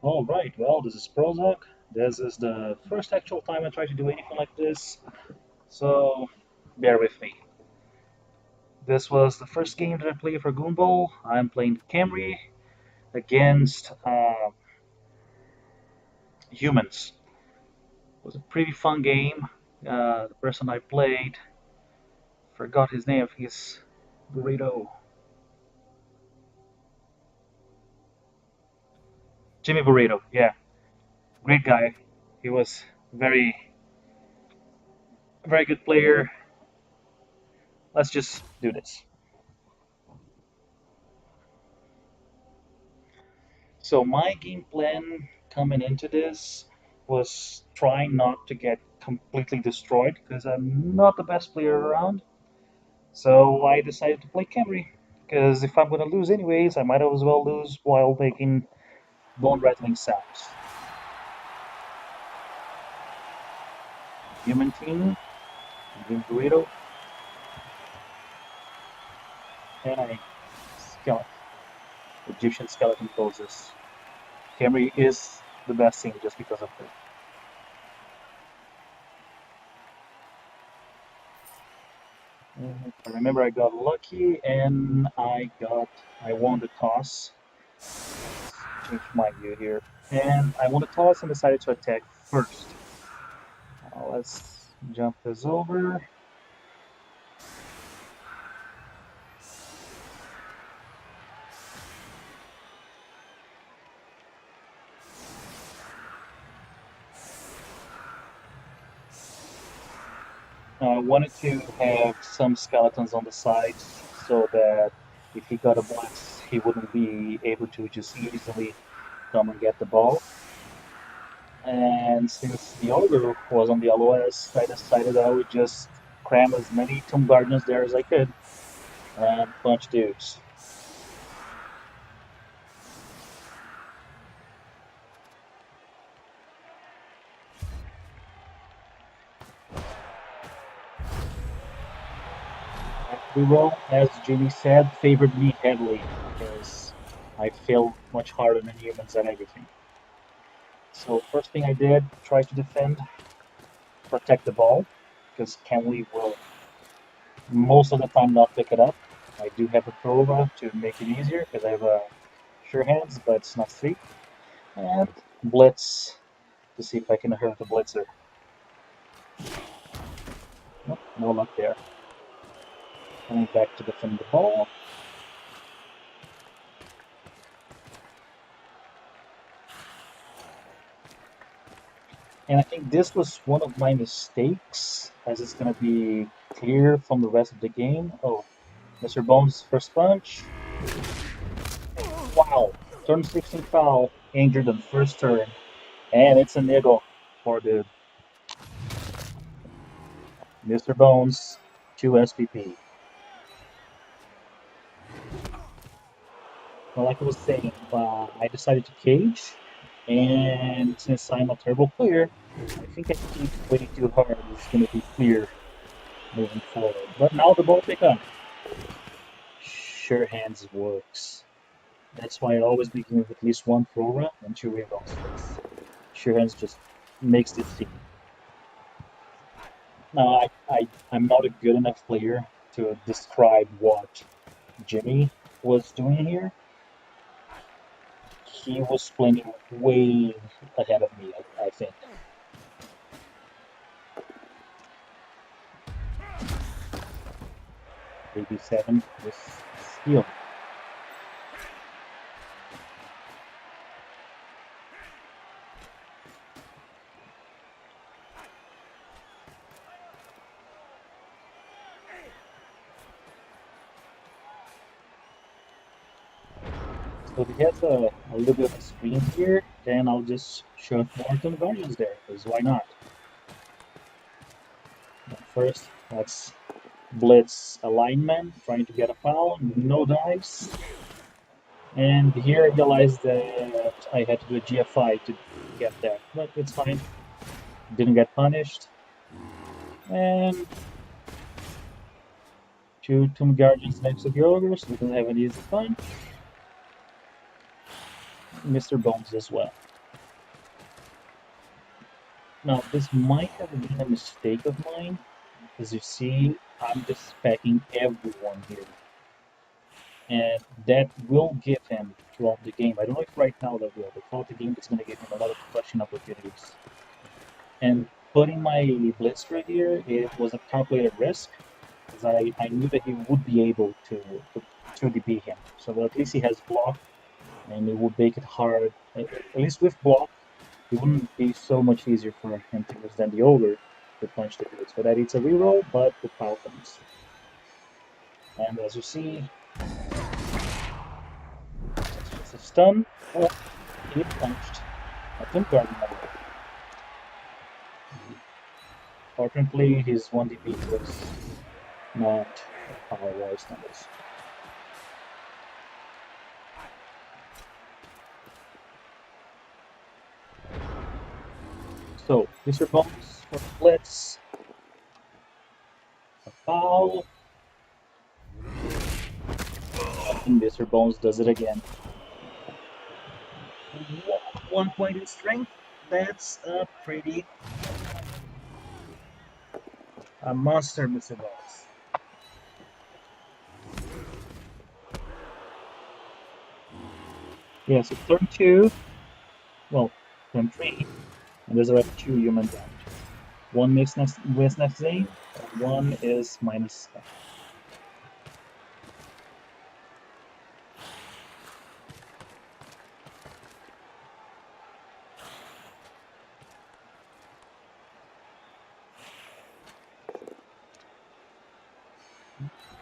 Alright, well, this is Prozok. This is the first actual time I try to do anything like this, so bear with me. This was the first game that I played for Goonbowl. I'm playing Camry against humans. It was a pretty fun game. The person I played, forgot his name, he's Burrito. Jimmy Burrito, yeah. Great guy. He was very good player. Let's just do this. So my game plan coming into this was trying not to get completely destroyed because I'm not the best player around. So I decided to play Camry because if I'm gonna lose anyways, I might as well lose while making bone rattling sounds. Human team, Green Burrito, and a skeleton, Egyptian skeleton poses. Camry is the best team just because of it. I remember I got lucky and I won the toss. Change my view here. And I won the toss and decided to attack first. Let's jump this over. Now I wanted to have some skeletons on the sides so that if he got a blitz, he wouldn't be able to just easily come and get the ball. And since the ogre was on the LOS, I decided I would just cram as many Tomb Guardians there as I could and punch dudes. The role, as Jimmy said, favored me heavily because I failed much harder than humans at everything. So first thing I did, try to defend, protect the ball, because Kenley will most of the time not pick it up. I do have a Prova to make it easier because I have a sure hands, but it's not streak. And blitz to see if I can hurt the blitzer. Nope, no luck there. Coming back to defend the ball. And I think this was one of my mistakes, as it's going to be clear from the rest of the game. Oh, Mr. Bones' first punch. Wow. Turn 16 foul, injured on first turn. And it's a niggle for the Mr. Bones 2 SPP. Well, like I was saying, I decided to cage. And since I'm a turbo player, I think I keep way too hard. It's going to be clear moving forward. But now the ball pick up. Sure hands works. That's why I always begin with at least one program and two rerolls first. Sure hands just makes this team. Now I'm not a good enough player to describe what Jimmy was doing here. He was playing way ahead of me, I think. AB7 was steal. So he has a little bit of a screen here, then I'll just shove Morton Guardians there, because why not? But first, let's blitz alignment, trying to get a foul, no dice. And here I realized that I had to do a GFI to get that, but it's fine. Didn't get punished. And two Tomb Guardians next to the Ogres, we don't have an easy punch. Mr. Bones as well. Now, this might have been a mistake of mine. As you see, I'm just packing everyone here. And that will give him throughout the game. I don't know if right now that will, but throughout the game, it's going to give him a lot of crushing opportunities. And putting my Blitzra here, it was a calculated risk, because I knew that he would be able to DB him. So at least he has block, and it would make it hard. At least with block, it wouldn't be so much easier for him to use than the Ogre to punch the dude. So that it's a reroll, but with power points. And as you see, it's just a stun, but he punched a Tomb Guardian away. Fortunately, his 1 DP was not power-wise numbers. So, Mr. Bones for Blitz, a foul, and Mr. Bones does it again. 1 point in strength, that's a pretty a monster, Mr. Bones. Yeah, so turn 2, well, turn 3, and there's already 2 human damage. One with next aim, and one is minus.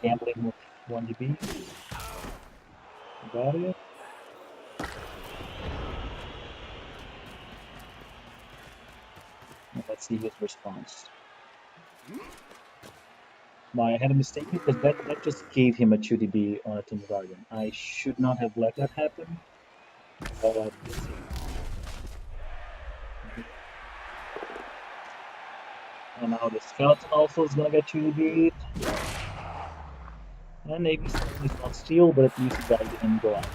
Gambling with 1 DB. Got it. Let's see his response. I had a mistake because that just gave him a 2 DB on a Tomb Guardian. I should not have let that happen. But and now the skeleton also is gonna get 2 DB. And maybe something is not steal, but at least the guy didn't go out.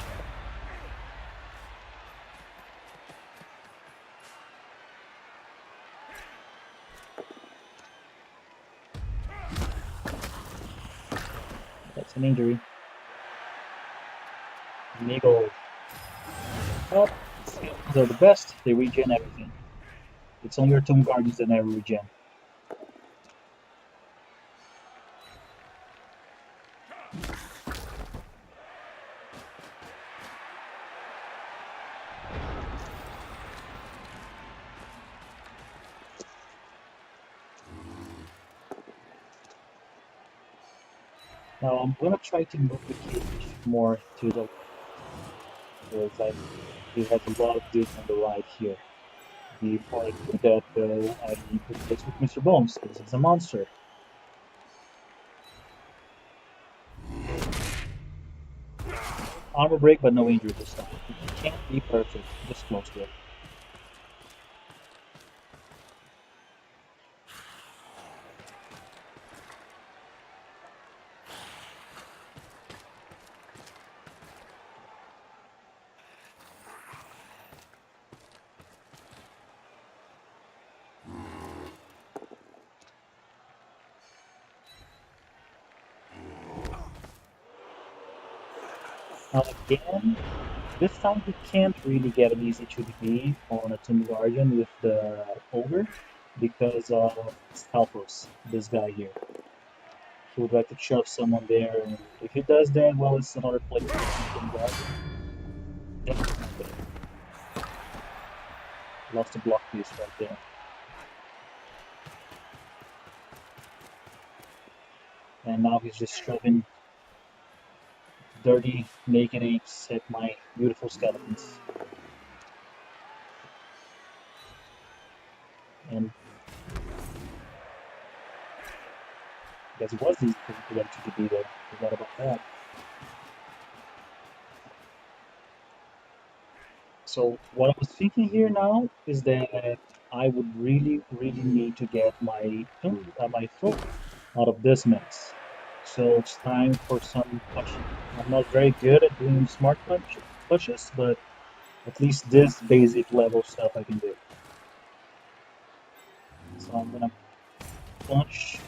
That's an injury. Neagle. Well, skeletons are the best. They regen everything. It's only your Tomb Guardians that never regen. Now I'm gonna try to move the cage more to the because he has a lot of dudes on the right here. Before I do that, though, I need to fix with Mr. Bones because he's a monster. Armor break, but no injury this time. It can't be perfect, just close to it. Now again, this time we can't really get an easy 2DB on a Tomb Guardian with the Ogre because of Stalfos, this guy here. He would like to shove someone there, and if he does that, well, it's another place for Tomb Guardian. That's not good. Lost a block piece right there. And now he's just shoving dirty, naked apes at my beautiful skeletons. And I guess it was easy for them to be there. Forgot about that. So what I was thinking here now is that I would really, really need to get my throat out of this mess. So it's time for some pushing. I'm not very good at doing smart pushes, but at least this basic level stuff I can do. So I'm gonna punch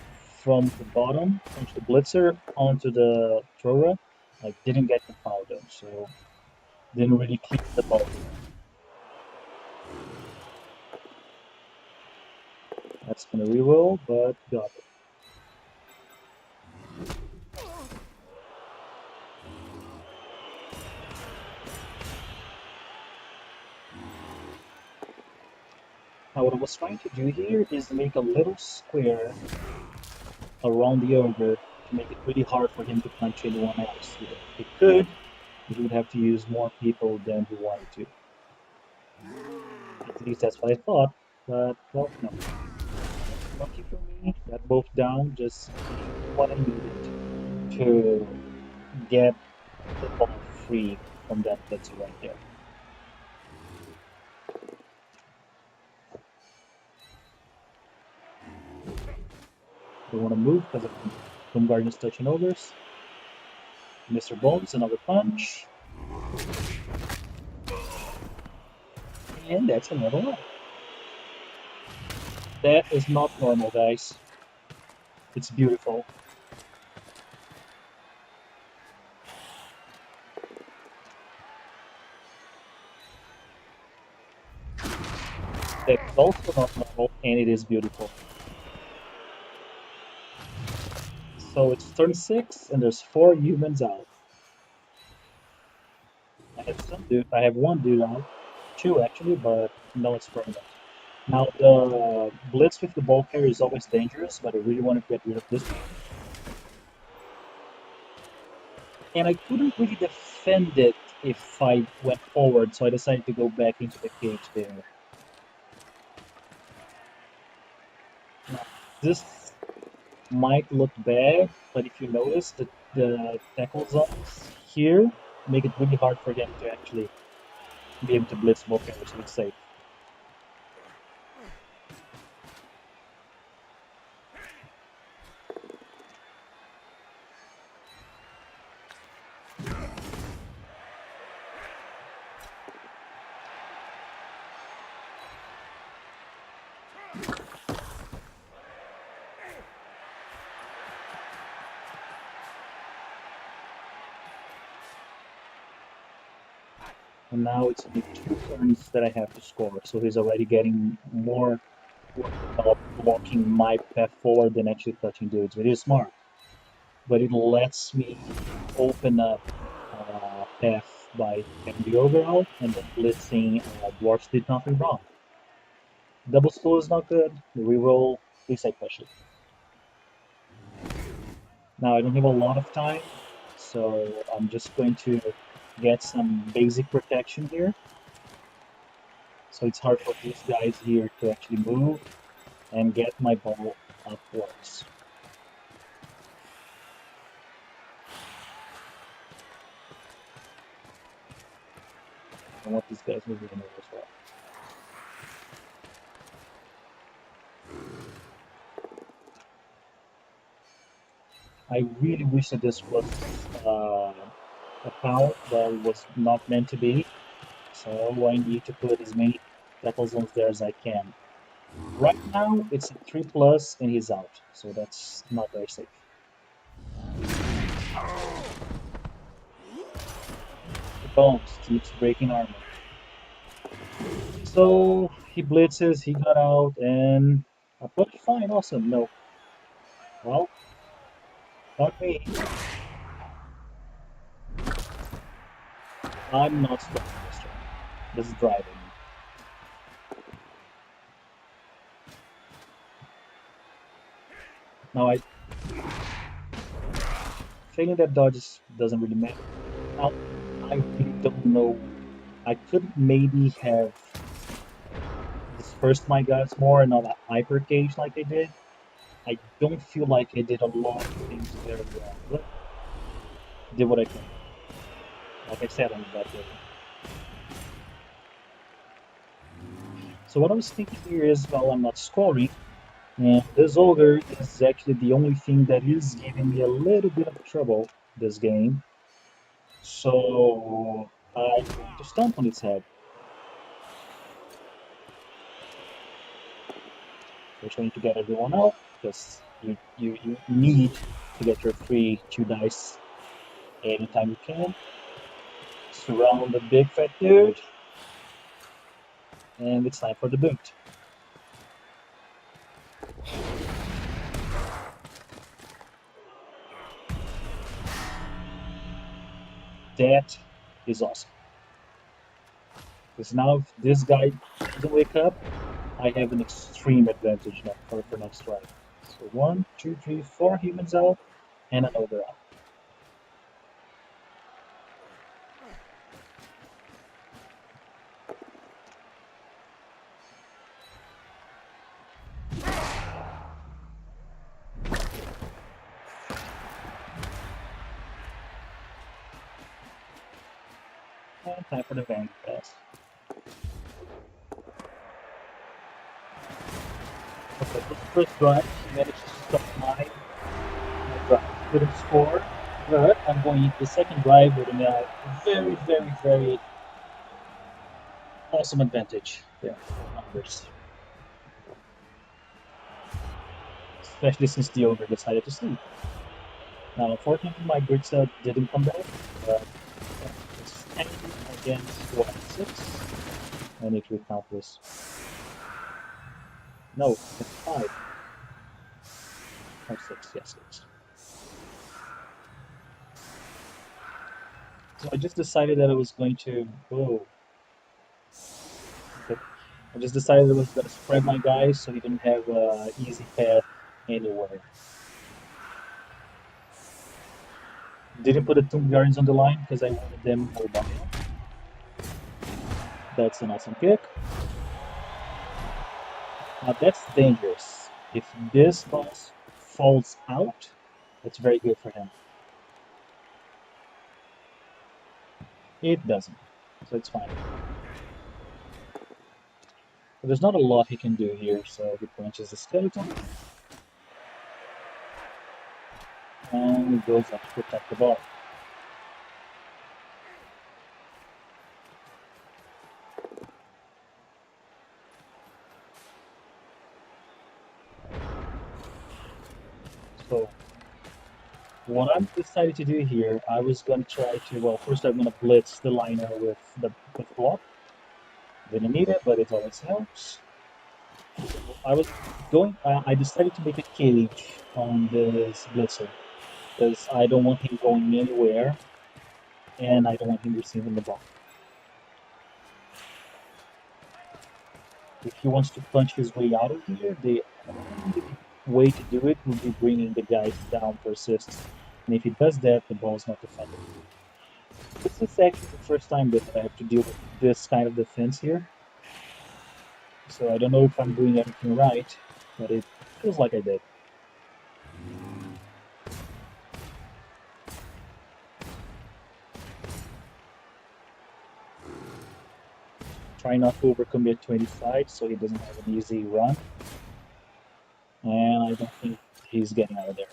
from the bottom, punch the blitzer onto the thrower. I didn't get the foul though, so didn't really clear the ball. That's gonna reroll, but got it. Now what I was trying to do here is make a little square around the ogre to make it really hard for him to punch anyone else here. He could, but he would have to use more people than he wanted to. At least that's what I thought, but well, no. Lucky for me, got both down, just what I needed to get the ball free from that blitzer right there. Don't want to move because of Doom Guardian's touching ogres. Mr. Bones, another punch. And that's another one. That is not normal, guys. It's beautiful. That is also not normal, and it is beautiful. So it's turn 6, and there's 4 humans out. I have one dude out, 2 actually, but no, it's permanent. Now the blitz with the ball carrier is always dangerous, but I really want to get rid of this one. And I couldn't really defend it if I went forward, so I decided to go back into the cage there. Now, this might look bad, but if you notice, the tackle zones here make it really hard for them to actually be able to blitz ball carriers, so it's safe. And now it's only 2 turns that I have to score, so he's already getting more worked up blocking my path forward than actually touching dudes. It is smart, but it lets me open up path by getting the overall and then blitzing dwarfs did nothing wrong. Double slow is not good. The reroll, at least I push it. Now I don't have a lot of time, so I'm just going to get some basic protection here. So it's hard for these guys here to actually move and get my ball upwards. I want these guys moving over as well. I really wish that this was a power, but it was not meant to be. So I need to put as many tackle zones there as I can. Right now, it's a 3 plus and he's out, so that's not very safe. The bones keeps breaking armor. So he blitzes, he got out, and I put fine, awesome. No. Well, not me. I'm not scoring this turn. This is driving. Now I failing that dodge doesn't really matter. Now I really don't know. I could maybe have dispersed my guys more and not hyper cage like I did. I don't feel like I did a lot of things very well, but did what I could. Like I said, I'm a bad player. So what I was thinking here is, well, I'm not scoring, and this ogre is actually the only thing that is giving me a little bit of trouble this game. So I'm going to stomp on its head. We're trying to get everyone out because you need to get your free 2 dice anytime you can. Surround the big fat dude, and it's time for the boot. That is awesome. Because now if this guy doesn't wake up, I have an extreme advantage now for next round. So 1, 2, 3, 4 humans out, and an ogre out. And time for the Vanguard pass. Okay, for the first drive, he managed to stop my drive. Couldn't score, but I'm going into the second drive with a very awesome advantage there for numbers. Especially since the ogre decided to sleep. Now, unfortunately, my grid set didn't come back, but it's 10 against what, 6? I need to recount this. No, it's 5. Or 6, yes, 6. So I just decided that I was going to. Whoa. Okay. I just decided I was going to spread my guys so he didn't have an easy path anywhere. Didn't put the Tomb Guardians on the line because I wanted them mobile. That's an awesome kick. Now that's dangerous. If this boss falls out, that's very good for him. It doesn't, so it's fine. But there's not a lot he can do here, so he punches the skeleton. And he goes up to protect the ball. So what I'm decided to do here, I was going to try to, well, first I'm going to blitz the liner with the block. Didn't need it, but it always helps. I decided to make a cage on this blitzer because I don't want him going anywhere and I don't want him receiving the ball. If he wants to punch his way out of here, the only way to do it would be bringing the guys down for assists. And if he does that, the ball's not defended. This is actually the first time that I have to deal with this kind of defense here. So I don't know if I'm doing everything right, but it feels like I did. Try not to overcommit to any side so he doesn't have an easy run. And I don't think he's getting out of there.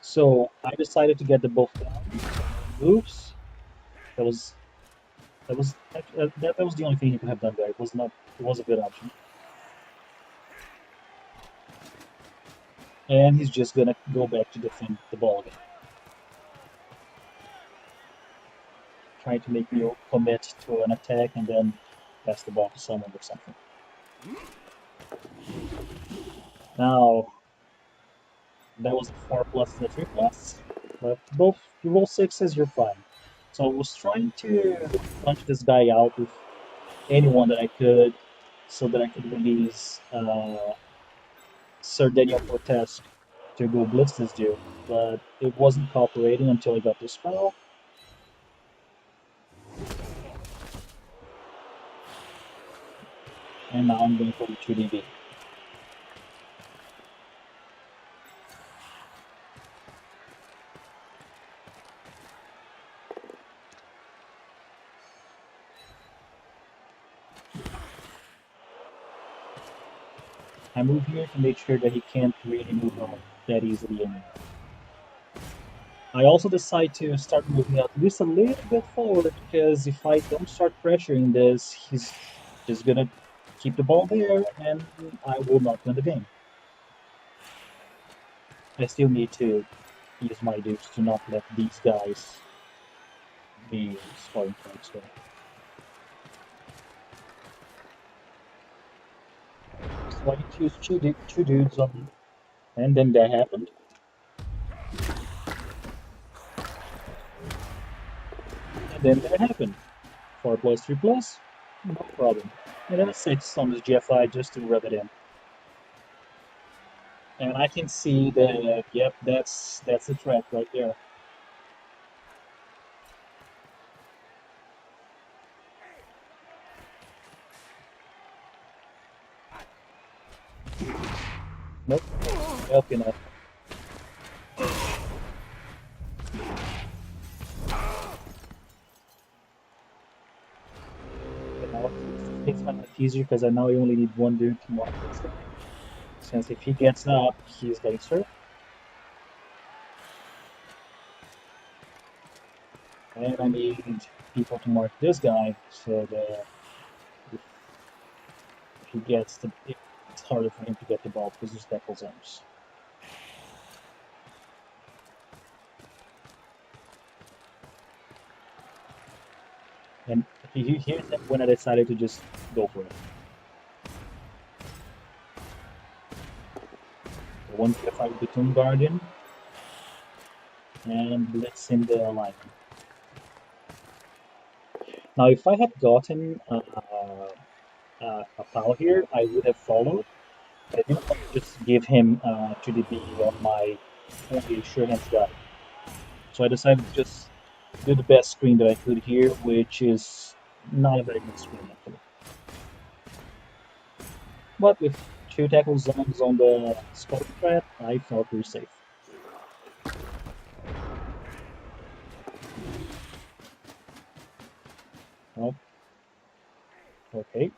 So I decided to get the both down. Moves. That was that was the only thing he could have done there. It was not. It was a good option. And he's just gonna go back to defend the ball again. Trying to make me commit to an attack and then pass the ball to someone or something. Now, that was a 4 plus and a 3 plus, but both you roll 6s, you're fine. So I was trying to punch this guy out with anyone that I could so that I could release Sir Daniel Cortez to go blitz this dude, but it wasn't cooperating until I got the spell. And now I'm going for the 2DB. I move here to make sure that he can't really move on that easily anymore. I also decide to start moving at least a little bit forward because if I don't start pressuring this, he's just gonna keep the ball there and I will not win the game. I still need to use my dukes to not let these guys be scoring points there. So I need to use two dudes on, and then that happened. And then that happened. 4 plus 3 plus, no problem. And then a 6 on the GFI just to rub it in. And I can see that, yep, that's a threat right there. Nope, help enough. But now it makes my life easier because I now only need one dude to mark this guy. Since if he gets up, he's getting served. And I need people to mark this guy so that if he gets the, it's harder for him to get the ball because there's tackle zones. And here's when I decided to just go for it. So one GFI with the Tomb Guardian, and let's in the alignment. Now, if I had gotten a foul here, I would have followed. But I didn't want to just give him to the B on my only sure hands guy. So I decided to just do the best screen that I could here, which is not a very good screen actually. But with two tackle zones on the spot threat, I felt pretty safe. Oh, okay.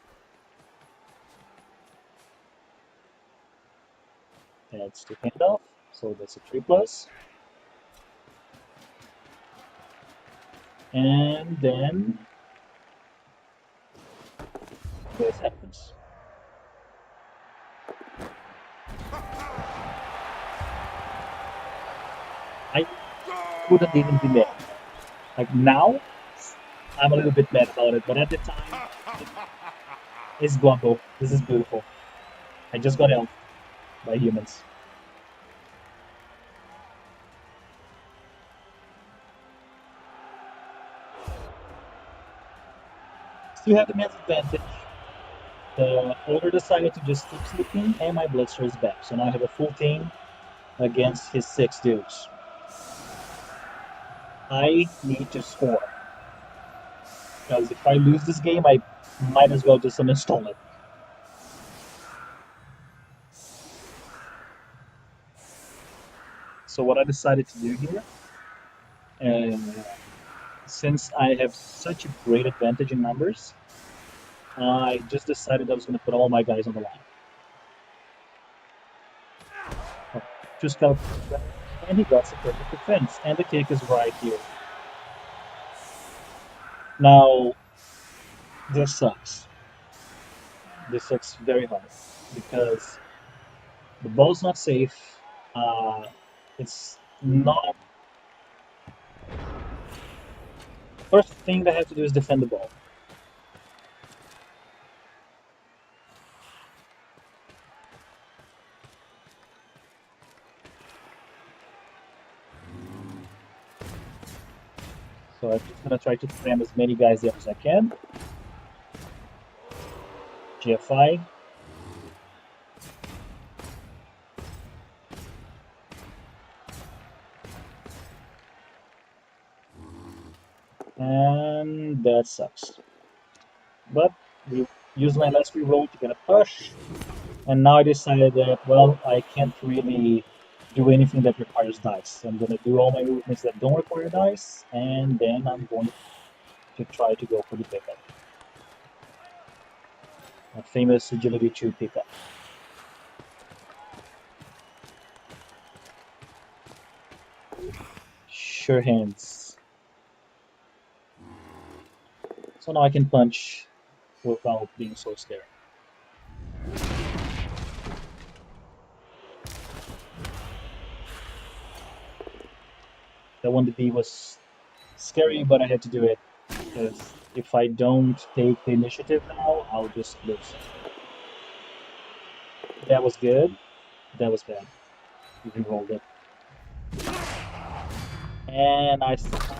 That's the handoff, so that's a 3 plus. And then this happens. I couldn't even be mad. Like now, I'm a little bit mad about it, but at the time, it's Goonbowl. This is beautiful. I just got helped by humans. Still have the man's advantage. The older decided to just keep sleeping, and my Blitzer is back. So now I have a full team against his 6 dudes. I need to score. Because if I lose this game, I might as well just uninstall it. So what I decided to do here, uh, since I have such a great advantage in numbers, I just decided I was going to put all my guys on the line. Just got, and he got some perfect defense, and the kick is right here. Now, this sucks. This sucks very hard because the ball's not safe. It's not. First thing that I have to do is defend the ball. So I'm just gonna try to cram as many guys there as I can. GFI. And that sucks. But we used my last reroll to get a push. And now I decided that, well, I can't really do anything that requires dice. I'm going to do all my movements that don't require dice, and then I'm going to try to go for the pickup. A famous agility 2 pickup. sure hands. So now I can punch without being so scared. That 1DB was scary, but I had to do it because if I don't take the initiative now, I'll just lose. That was good. That was bad. You re-rolled it. And I'm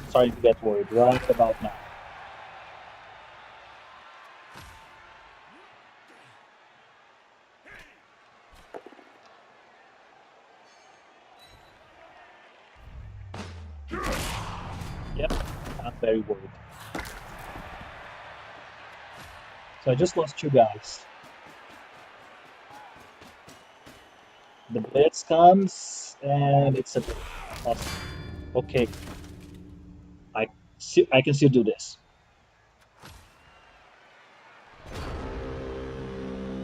starting to get worried right about now. Yep, I'm very worried. So I just lost two guys. The blitz comes, and it's a bit awesome. Okay, I can still do this.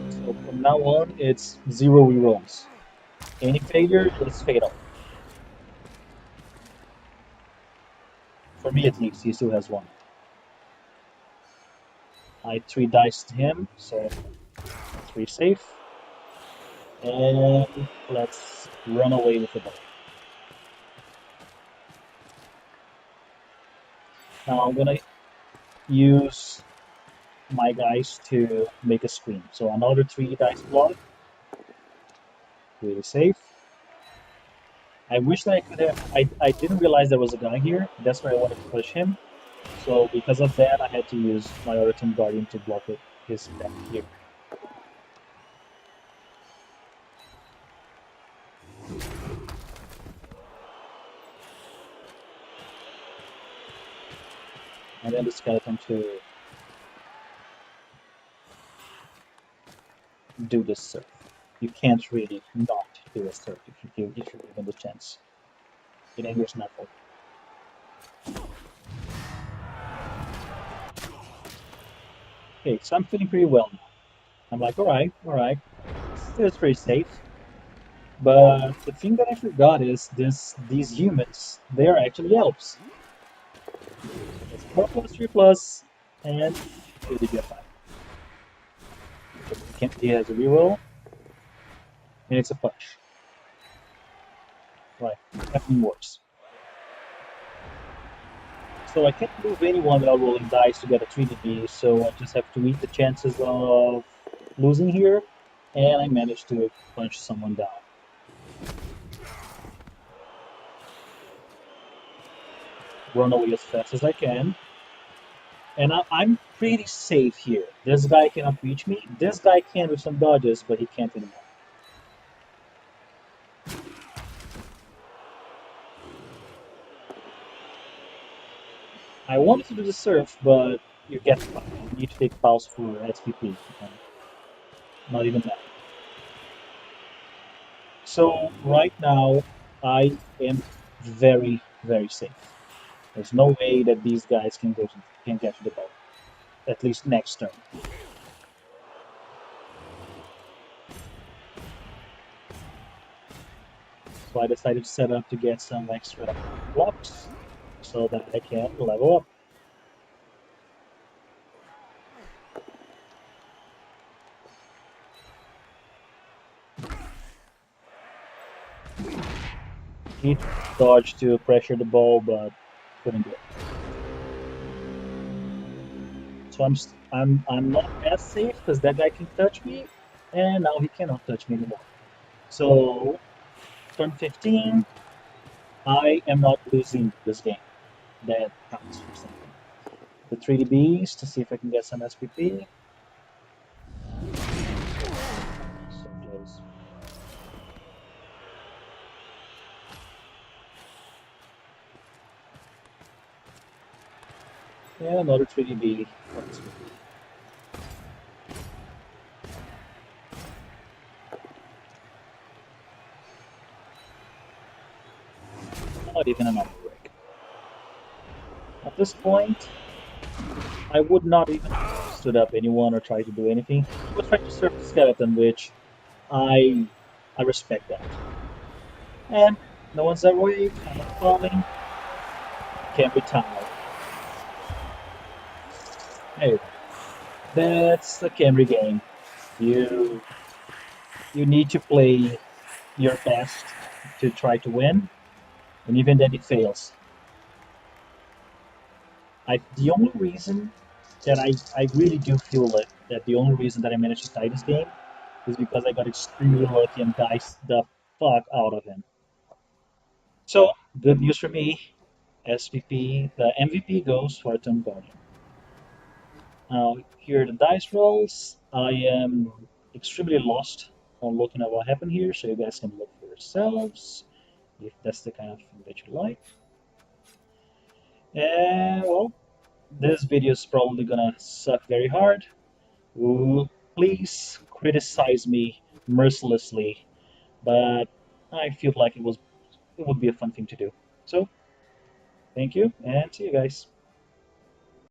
So from now on, it's 0 rerolls. Any failure is fatal. For me, at least, he still has one. I 3 diced him, so 3 safe. And let's run away with the ball. Now I'm gonna use my guys to make a screen. So another 3 dice block. Really safe. I wish that I could have. I didn't realize there was a guy here. That's why I wanted to push him. So because of that, I had to use my other Tomb Guardian to block it, his back here. And then the skeleton to do this surf. You can't really not do a surf if you're given the chance. It angers nothing. Okay, so I'm feeling pretty well now. I'm like, alright, it's pretty safe. But the thing that I forgot is these humans, they are actually elves. It's 4 plus 3 plus, and 2 5. He has a reroll, and it's a punch. Right, everything works. So I can't move anyone without rolling dice to get a 3DB, so I just have to eat the chances of losing here, and I managed to punch someone down. Run away as fast as I can. And I'm pretty safe here. This guy cannot reach me. This guy can with some dodges, but he can't anymore. I wanted to do the surf, but you get you need to take pause for SPP. Not even that. So right now, I am very, very safe. There's no way that these guys can get to the boat. At least next turn. So I decided to set up to get some extra blocks so that I can level up. Need to dodge to pressure the ball, but couldn't do it. So I'm not as safe because that guy can touch me, and now he cannot touch me anymore. So turn 15, I am not losing this game. That counts for something. The 3DBs to see if I can get some SPP. So close. Yeah, another 3DB. Not even an auto break. At this point, I would not even have stood up anyone or tried to do anything. I was trying to surf the skeleton, which I respect that. And no one's that way, I'm not falling. can be tied. There you go. That's the Camry game. You you need to play your best to try to win, and even then it fails. The only reason that I really do feel that the only reason that I managed to tie this game is because I got extremely lucky and diced the fuck out of him. So, good news for me. SVP, the MVP goes for Tomb Guardian. Now, here are the dice rolls. I am extremely lost on looking at what happened here, so you guys can look for yourselves if that's the kind of thing that you like. And, well, this video is probably gonna suck very hard. Ooh, please criticize me mercilessly, but I feel like it would be a fun thing to do. So, thank you, and see you guys.